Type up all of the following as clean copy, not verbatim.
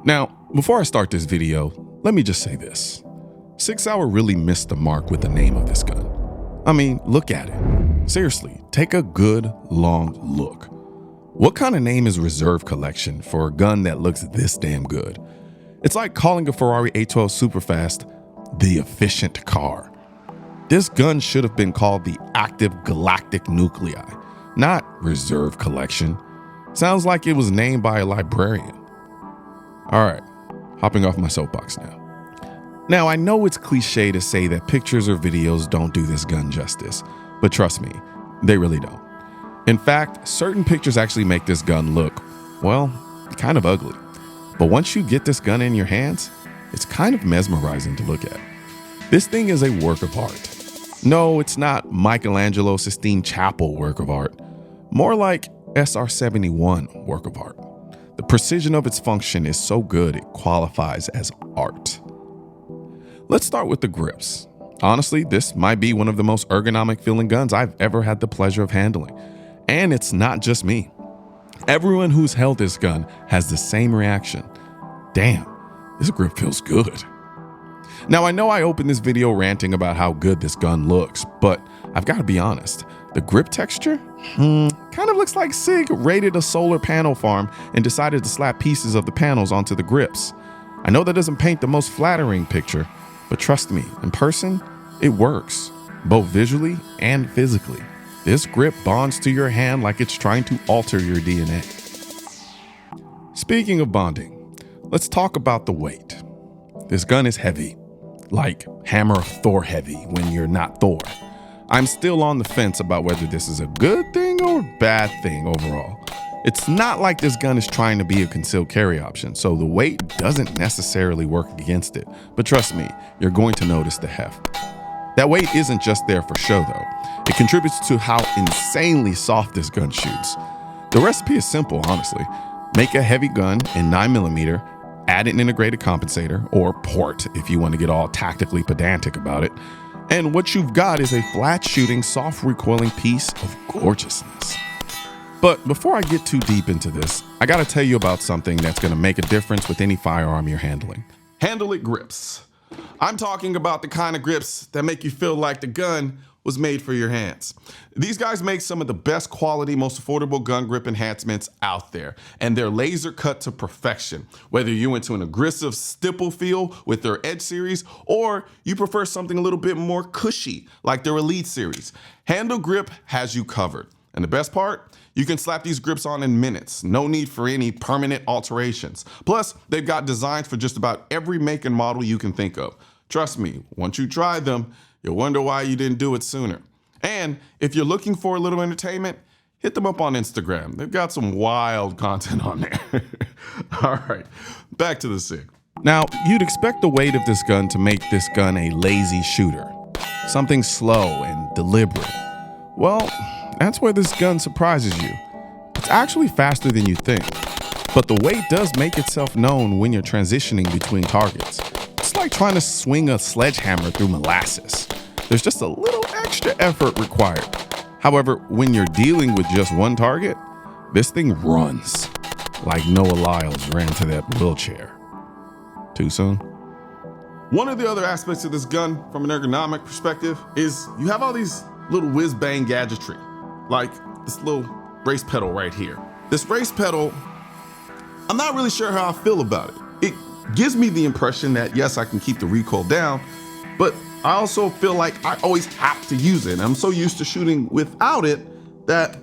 Now, before I start this video, let me just say this. Sig Sauer really missed the mark with the name of this gun. I mean, look at it. Seriously, take a good, long look. What kind of name is Reserve Collection for a gun that looks this damn good? It's like calling a Ferrari 812 Superfast the efficient car. This gun should have been called the Active Galactic Nuclei, not Reserve Collection. Sounds like it was named by a librarian. All right, hopping off my soapbox now. Now, I know it's cliche to say that pictures or videos don't do this gun justice, but trust me, they really don't. In fact, certain pictures actually make this gun look, well, kind of ugly. But once you get this gun in your hands, it's kind of mesmerizing to look at. This thing is a work of art. No, it's not Michelangelo Sistine Chapel work of art. More like SR-71 work of art. The precision of its function is so good it qualifies as art. Let's start with the grips. Honestly, this might be one of the most ergonomic feeling guns I've ever had the pleasure of handling. And it's not just me. Everyone who's held this gun has the same reaction. Damn, this grip feels good. Now, I know I opened this video ranting about how good this gun looks, but I've got to be honest. The grip texture kind of looks like Sig raided a solar panel farm and decided to slap pieces of the panels onto the grips. I know that doesn't paint the most flattering picture, but trust me, in person, it works, both visually and physically. This grip bonds to your hand like it's trying to alter your DNA. Speaking of bonding, let's talk about the weight. This gun is heavy, like Hammer of Thor heavy when you're not Thor. I'm still on the fence about whether this is a good thing or a bad thing overall. It's not like this gun is trying to be a concealed carry option, so the weight doesn't necessarily work against it. But trust me, you're going to notice the heft. That weight isn't just there for show though. It contributes to how insanely soft this gun shoots. The recipe is simple, honestly. Make a heavy gun in 9mm, add an integrated compensator, or port if you want to get all tactically pedantic about it. And what you've got is a flat shooting, soft recoiling piece of gorgeousness. But before I get too deep into this, I gotta tell you about something that's gonna make a difference with any firearm you're handling. Handle it grips. I'm talking about the kind of grips that make you feel like the gun was made for your hands. These guys make some of the best quality, most affordable gun grip enhancements out there, and they're laser cut to perfection. Whether you're into an aggressive stipple feel with their Edge series, or you prefer something a little bit more cushy like their Elite series, Handle Grip has you covered. And the best part? You can slap these grips on in minutes. No need for any permanent alterations. Plus, they've got designs for just about every make and model you can think of. Trust me, once you try them, you'll wonder why you didn't do it sooner. And if you're looking for a little entertainment, hit them up on Instagram. They've got some wild content on there. All right, back to the Sig. Now, you'd expect the weight of this gun to make this gun a lazy shooter, something slow and deliberate. Well, that's where this gun surprises you. It's actually faster than you think, but the weight does make itself known when you're transitioning between targets. It's like trying to swing a sledgehammer through molasses. There's just a little extra effort required. However, when you're dealing with just one target, this thing runs like Noah Lyles ran to that wheelchair. Too soon? One of the other aspects of this gun from an ergonomic perspective is you have all these little whiz-bang gadgetry, like this little brace pedal right here. This brace pedal, I'm not really sure how I feel about it. It gives me the impression that yes, I can keep the recoil down, but I also feel like I always have to use it. I'm so used to shooting without it that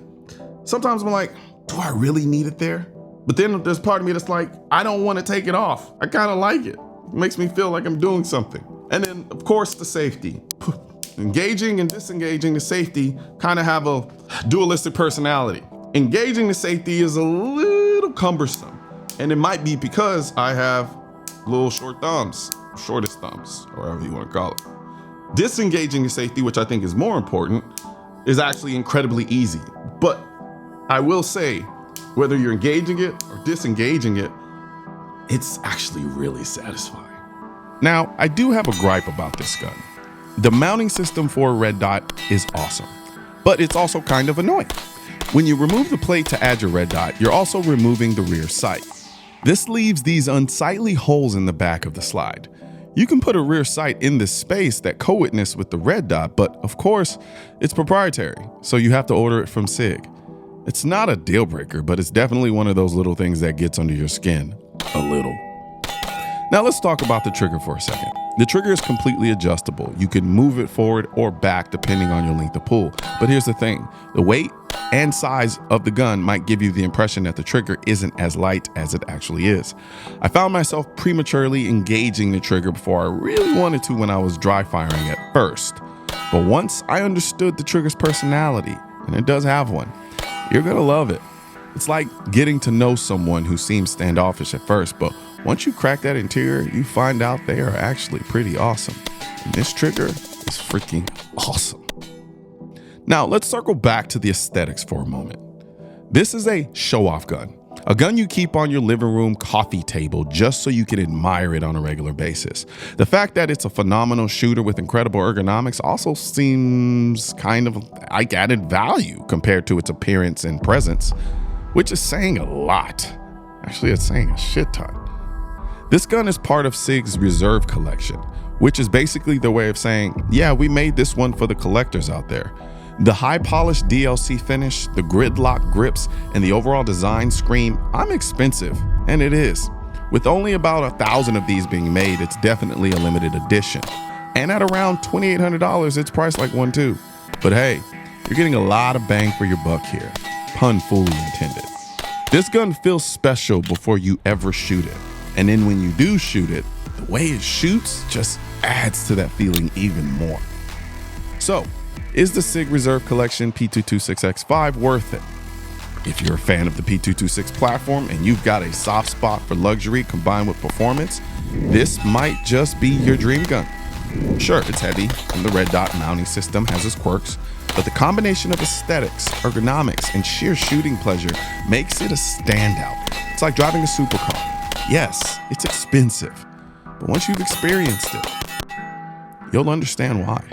sometimes I'm like, do I really need it there? But then there's part of me that's like, I don't want to take it off. I kind of like it. It makes me feel like I'm doing something. And then of course the safety. Engaging and disengaging the safety kind of have a dualistic personality. Engaging the safety is a little cumbersome, and it might be because I have little short thumbs, shortest thumbs, or however you want to call it. Disengaging the safety, which I think is more important, is actually incredibly easy. But I will say, whether you're engaging it or disengaging it, it's actually really satisfying. Now, I do have a gripe about this gun. The mounting system for a red dot is awesome, but it's also kind of annoying. When you remove the plate to add your red dot, you're also removing the rear sight. This leaves these unsightly holes in the back of the slide. You can put a rear sight in this space that co-witness with the red dot, but of course, it's proprietary, so you have to order it from Sig. It's not a deal breaker, but it's definitely one of those little things that gets under your skin. A little. Now let's talk about the trigger for a second. The trigger is completely adjustable. You can move it forward or back depending on your length of pull. But here's the thing, the weight and size of the gun might give you the impression that the trigger isn't as light as it actually is. I found myself prematurely engaging the trigger before I really wanted to when I was dry firing at first. But once I understood the trigger's personality, and it does have one, you're gonna love it. It's like getting to know someone who seems standoffish at first, but once you crack that interior, you find out they are actually pretty awesome. And this trigger is freaking awesome. Now let's circle back to the aesthetics for a moment. This is a show-off gun, a gun you keep on your living room coffee table just so you can admire it on a regular basis. The fact that it's a phenomenal shooter with incredible ergonomics also seems kind of like added value compared to its appearance and presence, which is saying a lot. Actually, it's saying a shit ton. This gun is part of Sig's Reserve Collection, which is basically their way of saying, yeah, we made this one for the collectors out there. The high polished DLC finish, the GridLOK grips, and the overall design scream, I'm expensive, and it is. With only about 1,000 of these being made, it's definitely a limited edition. And at around $2,800, it's priced like one too. But hey, you're getting a lot of bang for your buck here. Pun fully intended. This gun feels special before you ever shoot it. And then when you do shoot it, the way it shoots just adds to that feeling even more. So, is the Sig Reserve Collection P226-XFive worth it? If you're a fan of the P226 platform and you've got a soft spot for luxury combined with performance, this might just be your dream gun. Sure, it's heavy and the red dot mounting system has its quirks, but the combination of aesthetics, ergonomics, and sheer shooting pleasure makes it a standout. It's like driving a supercar. Yes, it's expensive, but once you've experienced it, you'll understand why.